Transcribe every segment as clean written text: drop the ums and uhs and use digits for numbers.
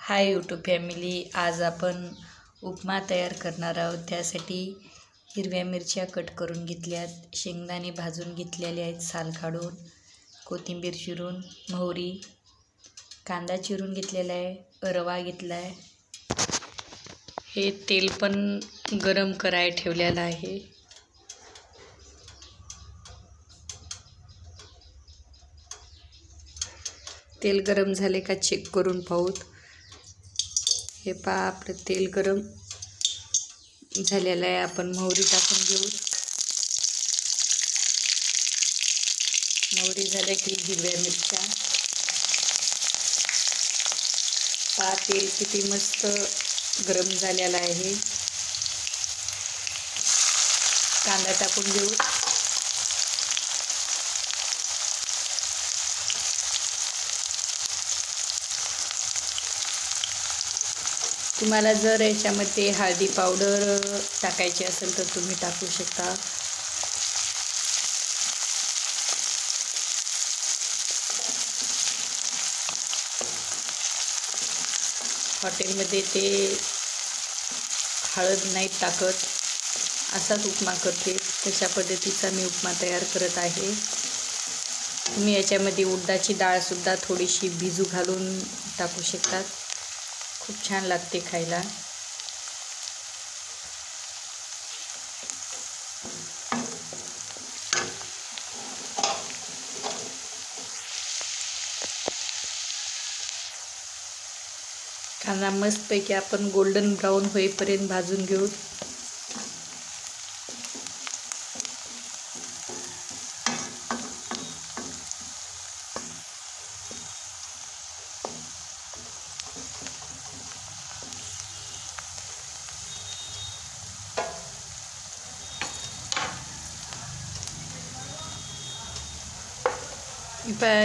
Hi YouTube family, आज आपण उपमा तयार करणार आहोत। त्यासाठी हिरव्या मिरच्या कट करून घेतल्यात, शेंगदाणे भाजून घेतलेले आहेत साल काढून, कोथिंबीर चिरून, मोहरी, कांदा चिरून घेतलेला आहे, रवा घेतला आहे। हे तेल पण गरम करायला ठेवलेलं आहे। तेल गरम झाले का चेक करून पाहूत। हे पहा, आपलं तेल गरम झालेलं आहे। आपण मोहरी टाकून घेऊ। मोहरी झाल्या की हिरव्या मिरच्या। पहा, तेल किती मस्त गरम झालेला आहे। कांदा टाकून घेऊ। तुम्हाला जर याच्यामध्ये हळदी पावडर टाकायची असेल तर तुम्ही टाकू शकता। हॉटेलमध्ये ते हळद नाही टाकत, असाच उपमा करते, तशा पद्धतीचा मी उपमा तयार करत आहे। तुम्ही याच्यामध्ये उडदाची डाळसुद्धा थोडीशी भिजू घालून टाकू शकतात, खूप छान लागते खायला। कांदा मस्तपैकी आपण गोल्डन ब्राऊन होईपर्यंत भाजून घेऊ।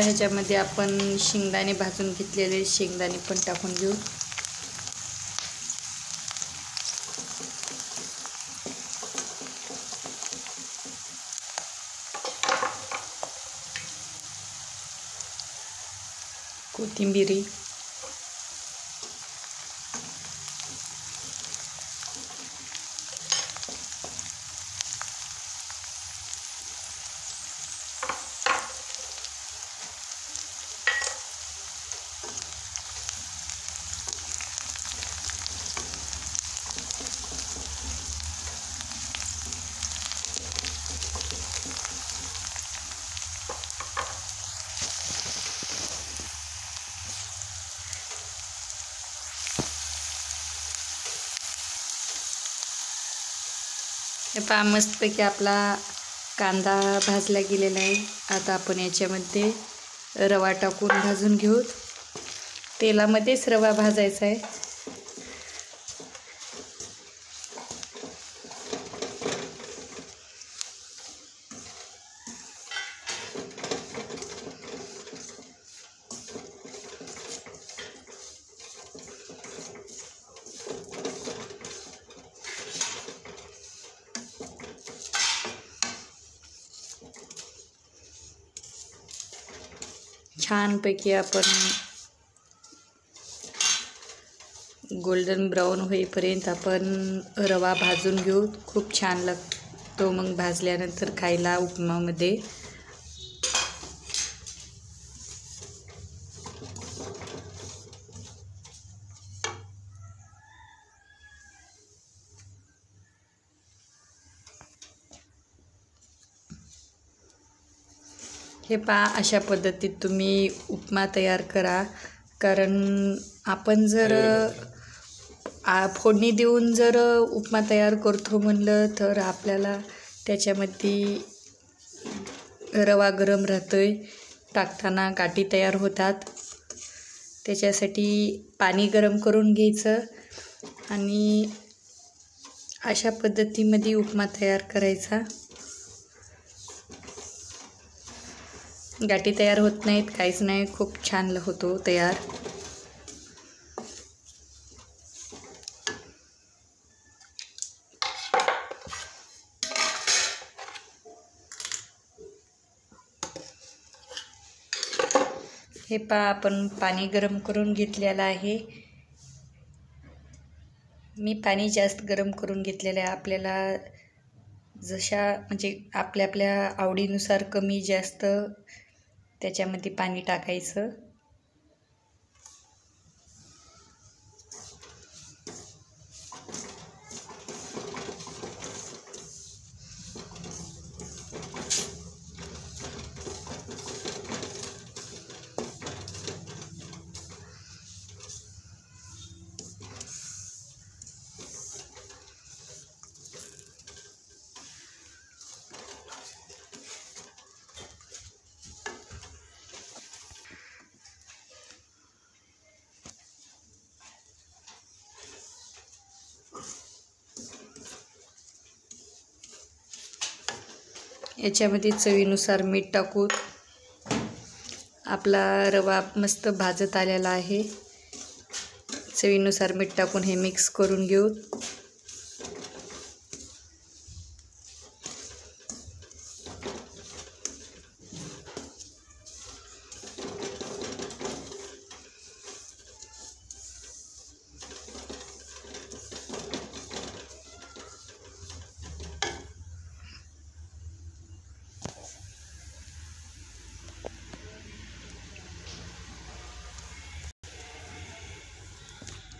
ह्याच्यामध्ये आपण शेंगदाणे भाजून घेतलेले शेंगदाणे पण टाकून घेऊ। कोथिंबीर, हे पहा, मस्तपैकी आपला कांदा भाजला गेलेला आहे। आता आपण याच्यामध्ये रवा टाकून भाजून घेऊ। तेलामध्येच रवा भाजायचा आहे। छानपैकी आपण गोल्डन ब्राऊन होईपर्यंत आपण रवा भाजून घेऊ। खूप छान लागतो मग भाजल्यानंतर खायला उपमामध्ये। हे पहा, अशा पद्धतीत तुम्ही उपमा तयार करा। कारण आपण जर फोडणी देऊन जर उपमा तयार करतो म्हणलं तर आपल्याला त्याच्यामध्ये रवा गरम राहतोय, टाकताना गाठी तयार होतात। त्याच्यासाठी पाणी गरम करून घ्यायचं आणि अशा पद्धतीमध्ये उपमा तयार करायचा। गाठी तयार होत नाहीत, काहीच नाही, खूप छान होतो तयार। हे पहा, आपण पाणी गरम करून घेतलेलं आहे। मी पाणी जास्त गरम करून घेतलेलं आहे. आपल्याला जशा म्हणजे आपल्या आपल्या आवडीनुसार कमी जास्त त्याच्यामध्ये पाणी टाकायचं. याच्यामध्ये चवीनुसार मीठ टाकू. आपला रवा मस्त भाजत आलेला आहे. चवीनुसार मीठ टाकून हे मिक्स करून घेऊ.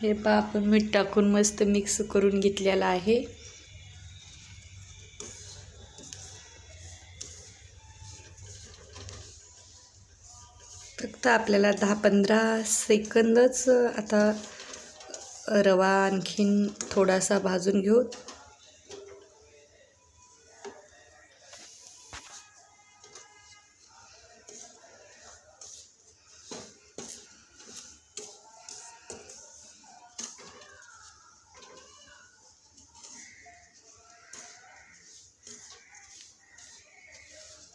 हे पहा आपण मीठ टाकून मस्त मिक्स करून घेतलेला आहे. फक्त आपल्याला 10-15 सेकंदच आता रवा आणखीन थोडासा भाजून घेऊ.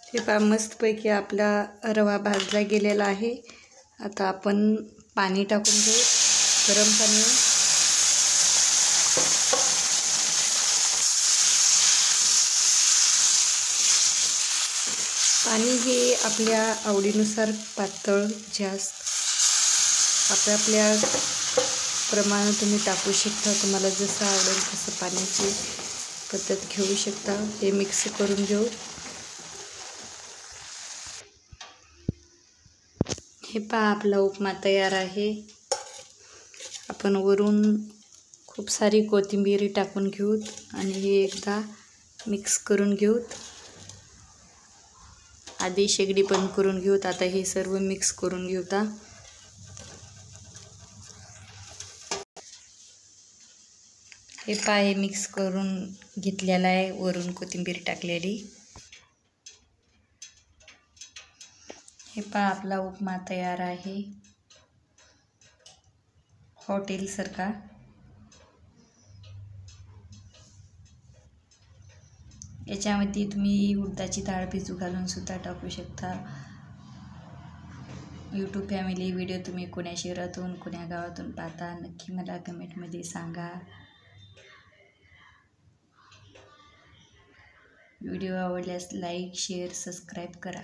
हे पहा मस्तपैकी आपला रवा भाजला गेलेला आहे. आता आपण पाणी टाकून घेऊ, गरम पाणी. पाणी हे आपल्या आवडीनुसार पातळ जास्त आपल्या प्रमाणात तुम्ही टाकू शकता. तुम्हाला जसं आवडेल तसं पाण्याची पद्धत घेऊ शकता. हे मिक्स करून घेऊ. हे पहा आपला उपमा तयार आहे. आपण वरून खूप सारी कोथिंबीर टाकून घेऊ आणि हे एकदा मिक्स करून घेऊ. आधी शेगडी बंद करून घेऊ. आता हे सर्व मिक्स करून घेऊ. हे पहा हे मिक्स करून घेतलेलं आहे, वरून कोथिंबीर टाकलेली. हे पहा आपला उपमा तयार आहे, हॉटेलसारखा. याच्यामध्ये तुम्ही उडदाची डाळ भिजू घालून सुद्धा टाकू शकता. यूट्यूब फॅमिली व्हिडिओ तुम्ही कोण्या शहरातून कोण्या गावातून पाहता नक्की मला कमेंटमध्ये सांगा. व्हिडिओ आवडल्यास लाईक शेअर सबस्क्राईब करा.